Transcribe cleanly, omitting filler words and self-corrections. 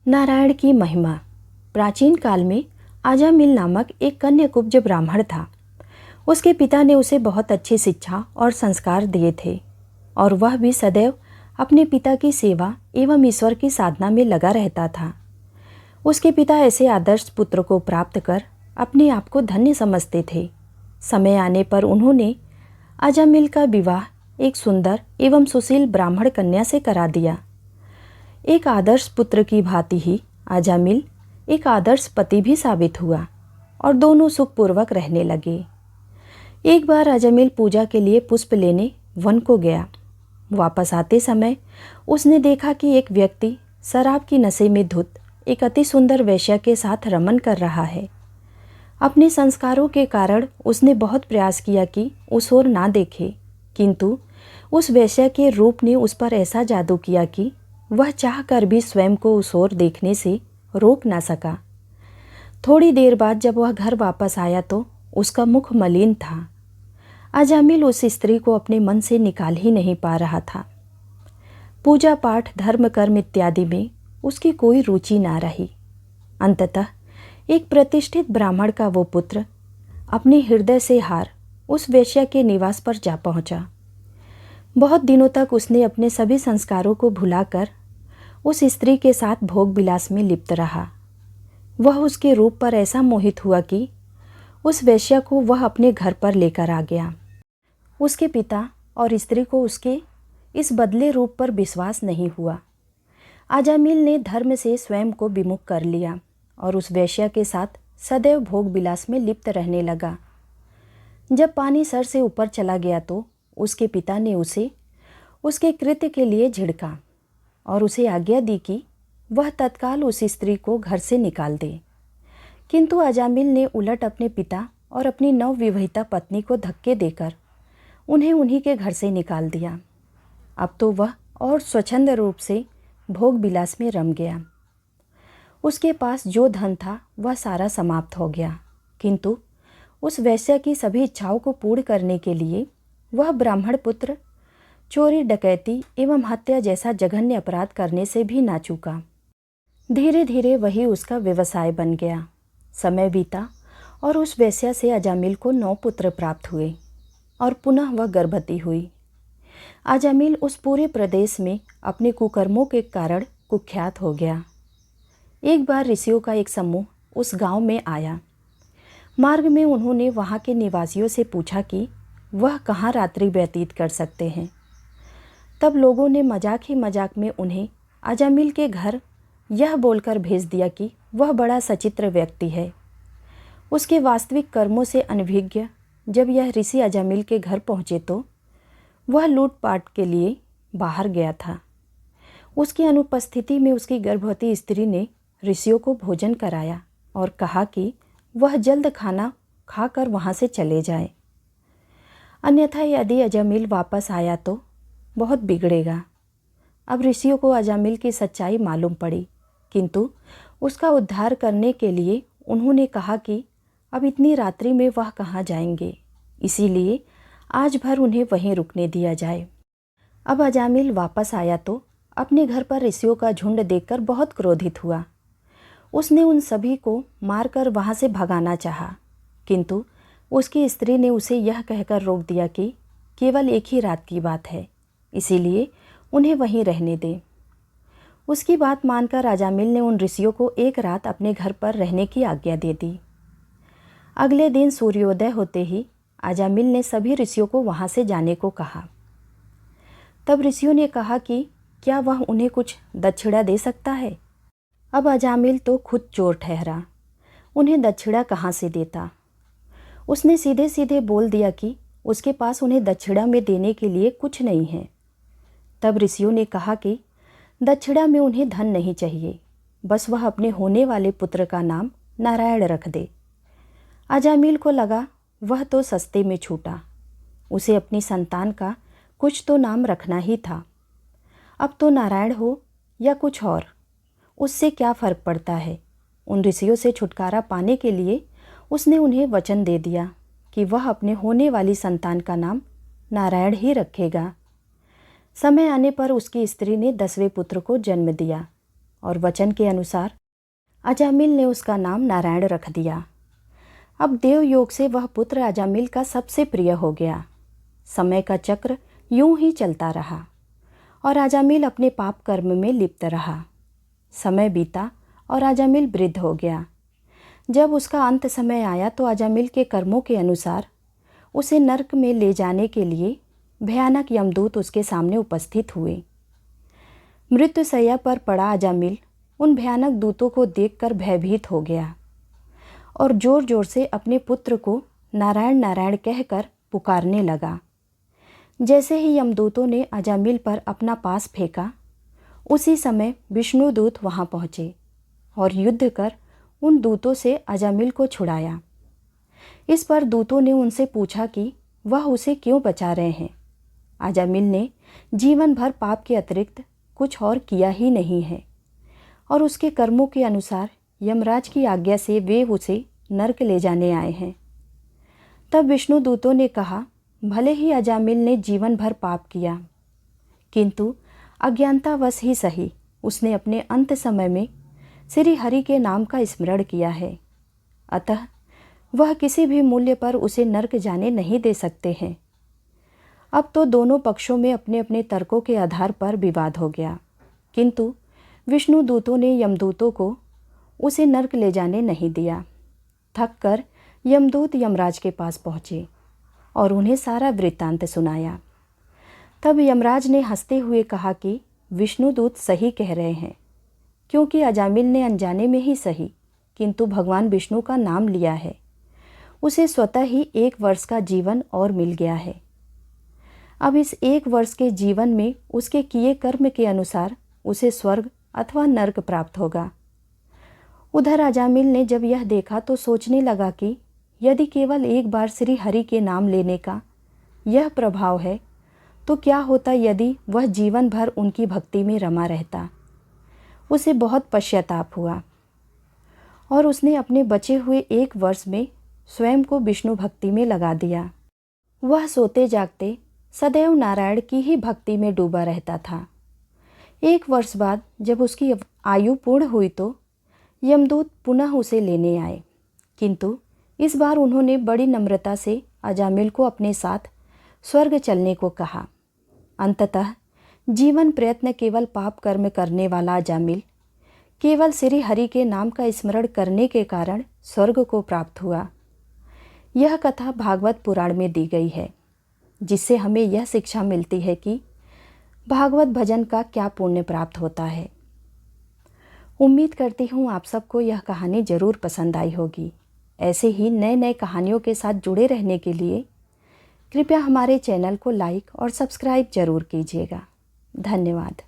नारायण की महिमा। प्राचीन काल में अजामिल नामक एक कन्याकुब्ज ब्राह्मण था। उसके पिता ने उसे बहुत अच्छी शिक्षा और संस्कार दिए थे और वह भी सदैव अपने पिता की सेवा एवं ईश्वर की साधना में लगा रहता था। उसके पिता ऐसे आदर्श पुत्र को प्राप्त कर अपने आप को धन्य समझते थे। समय आने पर उन्होंने अजामिल का विवाह एक सुंदर एवं सुशील ब्राह्मण कन्या से करा दिया। एक आदर्श पुत्र की भांति ही अजामिल एक आदर्श पति भी साबित हुआ और दोनों सुखपूर्वक रहने लगे। एक बार अजामिल पूजा के लिए पुष्प लेने वन को गया। वापस आते समय उसने देखा कि एक व्यक्ति शराब की नशे में धुत एक अति सुंदर वेश्या के साथ रमन कर रहा है। अपने संस्कारों के कारण उसने बहुत प्रयास किया कि उस ओर ना देखे, किंतु उस वेश्या के रूप ने उस पर ऐसा जादू किया कि वह चाहकर भी स्वयं को उस ओर देखने से रोक ना सका। थोड़ी देर बाद जब वह घर वापस आया तो उसका मुख मलिन था। अजामिल उस स्त्री को अपने मन से निकाल ही नहीं पा रहा था। पूजा पाठ, धर्म कर्म इत्यादि में उसकी कोई रुचि ना रही। अंततः एक प्रतिष्ठित ब्राह्मण का वो पुत्र अपने हृदय से हार उस वेश्या के निवास पर जा पहुंचा। बहुत दिनों तक उसने अपने सभी संस्कारों को भुलाकर उस स्त्री के साथ भोग विलास में लिप्त रहा। वह उसके रूप पर ऐसा मोहित हुआ कि उस वेश्या को वह अपने घर पर लेकर आ गया। उसके पिता और स्त्री को उसके इस बदले रूप पर विश्वास नहीं हुआ। अजामिल ने धर्म से स्वयं को विमुख कर लिया और उस वेश्या के साथ सदैव भोग विलास में लिप्त रहने लगा। जब पानी सर से ऊपर चला गया तो उसके पिता ने उसे उसके कृत्य के लिए झिड़का और उसे आज्ञा दी कि वह तत्काल उस स्त्री को घर से निकाल दे। किंतु अजामिल ने उलट अपने पिता और अपनी नवविवाहिता पत्नी को धक्के देकर उन्हें उन्हीं के घर से निकाल दिया। अब तो वह और स्वच्छंद रूप से भोग विलास में रम गया। उसके पास जो धन था वह सारा समाप्त हो गया, किंतु उस वेश्या की सभी इच्छाओं को पूर्ण करने के लिए वह ब्राह्मण पुत्र चोरी, डकैती एवं हत्या जैसा जघन्य अपराध करने से भी ना चूका। धीरे धीरे वही उसका व्यवसाय बन गया। समय बीता और उस वेश्या से अजामिल को 9 पुत्र प्राप्त हुए और पुनः वह गर्भवती हुई। अजामिल उस पूरे प्रदेश में अपने कुकर्मों के कारण कुख्यात हो गया। एक बार ऋषियों का एक समूह उस गांव में आया। मार्ग में उन्होंने वहां के निवासियों से पूछा कि वह कहाँ रात्रि व्यतीत कर सकते हैं। तब लोगों ने मजाक ही मजाक में उन्हें अजामिल के घर यह बोलकर भेज दिया कि वह बड़ा सचित्र व्यक्ति है। उसके वास्तविक कर्मों से अनभिज्ञ जब यह ऋषि अजामिल के घर पहुँचे तो वह लूटपाट के लिए बाहर गया था। उसकी अनुपस्थिति में उसकी गर्भवती स्त्री ने ऋषियों को भोजन कराया और कहा कि वह जल्द खाना खाकर वहाँ से चले जाए, अन्यथा यदि अजामिल वापस आया तो बहुत बिगड़ेगा। अब ऋषियों को अजामिल की सच्चाई मालूम पड़ी, किंतु उसका उद्धार करने के लिए उन्होंने कहा कि अब इतनी रात्रि में वह कहाँ जाएंगे, इसीलिए आज भर उन्हें वहीं रुकने दिया जाए। अब अजामिल वापस आया तो अपने घर पर ऋषियों का झुंड देखकर बहुत क्रोधित हुआ। उसने उन सभी को मारकर वहाँ से भगाना चाहा, किंतु उसकी स्त्री ने उसे यह कहकर रोक दिया कि केवल एक ही रात की बात है, इसीलिए उन्हें वहीं रहने दें। उसकी बात मानकर अजामिल ने उन ऋषियों को एक रात अपने घर पर रहने की आज्ञा दे दी। अगले दिन सूर्योदय होते ही अजामिल ने सभी ऋषियों को वहाँ से जाने को कहा। तब ऋषियों ने कहा कि क्या वह उन्हें कुछ दक्षिणा दे सकता है। अब अजामिल तो खुद चोर ठहरा, उन्हें दक्षिणा कहाँ से देता। उसने सीधे सीधे बोल दिया कि उसके पास उन्हें दक्षिणा में देने के लिए कुछ नहीं है। तब ऋषियों ने कहा कि दक्षिणा में उन्हें धन नहीं चाहिए, बस वह अपने होने वाले पुत्र का नाम नारायण रख दे। अजामिल को लगा वह तो सस्ते में छूटा, उसे अपनी संतान का कुछ तो नाम रखना ही था। अब तो नारायण हो या कुछ और, उससे क्या फर्क पड़ता है। उन ऋषियों से छुटकारा पाने के लिए उसने उन्हें वचन दे दिया कि वह अपने होने वाली संतान का नाम नारायण ही रखेगा। समय आने पर उसकी स्त्री ने 10वें पुत्र को जन्म दिया। और वचन के अनुसार अजामिल ने उसका नाम नारायण रख दिया। अब देवयोग से वह पुत्र अजामिल का सबसे प्रिय हो गया। समय का चक्र यूं ही चलता रहा और अजामिल अपने पाप कर्म में लिप्त रहा। समय बीता और अजामिल वृद्ध हो गया। जब उसका अंत समय आया तो अजामिल के कर्मों के अनुसार उसे नरक में ले जाने के लिए भयानक यमदूत उसके सामने उपस्थित हुए। मृत्युशैया पर पड़ा अजामिल उन भयानक दूतों को देखकर भयभीत हो गया और जोर जोर से अपने पुत्र को नारायण नारायण कहकर पुकारने लगा। जैसे ही यमदूतों ने अजामिल पर अपना पास फेंका, उसी समय विष्णुदूत वहां पहुँचे और युद्ध कर उन दूतों से अजामिल को छुड़ाया। इस पर दूतों ने उनसे पूछा कि वह उसे क्यों बचा रहे हैं। अजामिल ने जीवन भर पाप के अतिरिक्त कुछ और किया ही नहीं है और उसके कर्मों के अनुसार यमराज की आज्ञा से वे उसे नरक ले जाने आए हैं। तब विष्णु दूतों ने कहा, भले ही अजामिल ने जीवन भर पाप किया, किंतु अज्ञानतावश ही सही उसने अपने अंत समय में श्री हरि के नाम का स्मरण किया है, अतः वह किसी भी मूल्य पर उसे नरक जाने नहीं दे सकते हैं। अब तो दोनों पक्षों में अपने अपने तर्कों के आधार पर विवाद हो गया, किंतु विष्णु दूतों ने यमदूतों को उसे नरक ले जाने नहीं दिया। थक कर यमदूत यमराज के पास पहुँचे और उन्हें सारा वृत्तांत सुनाया। तब यमराज ने हंसते हुए कहा कि विष्णुदूत सही कह रहे हैं, क्योंकि अजामिल ने अनजाने में ही सही किंतु भगवान विष्णु का नाम लिया है। उसे स्वतः ही 1 वर्ष का जीवन और मिल गया है। अब इस 1 वर्ष के जीवन में उसके किए कर्म के अनुसार उसे स्वर्ग अथवा नरक प्राप्त होगा। उधर अजामिल ने जब यह देखा तो सोचने लगा कि यदि केवल एक बार श्री हरि के नाम लेने का यह प्रभाव है तो क्या होता यदि वह जीवन भर उनकी भक्ति में रमा रहता। उसे बहुत पश्चाताप हुआ और उसने अपने बचे हुए 1 वर्ष में स्वयं को विष्णु भक्ति में लगा दिया। वह सोते जागते सदैव नारायण की ही भक्ति में डूबा रहता था। 1 वर्ष बाद जब उसकी आयु पूर्ण हुई तो यमदूत पुनः उसे लेने आए, किंतु इस बार उन्होंने बड़ी नम्रता से अजामिल को अपने साथ स्वर्ग चलने को कहा। अंततः जीवन प्रयत्न केवल पाप कर्म करने वाला अजामिल केवल श्री हरि के नाम का स्मरण करने के कारण स्वर्ग को प्राप्त हुआ। यह कथा भागवत पुराण में दी गई है, जिससे हमें यह शिक्षा मिलती है कि भागवत भजन का क्या पुण्य प्राप्त होता है। उम्मीद करती हूँ आप सबको यह कहानी ज़रूर पसंद आई होगी। ऐसे ही नए नए कहानियों के साथ जुड़े रहने के लिए कृपया हमारे चैनल को लाइक और सब्सक्राइब ज़रूर कीजिएगा। धन्यवाद।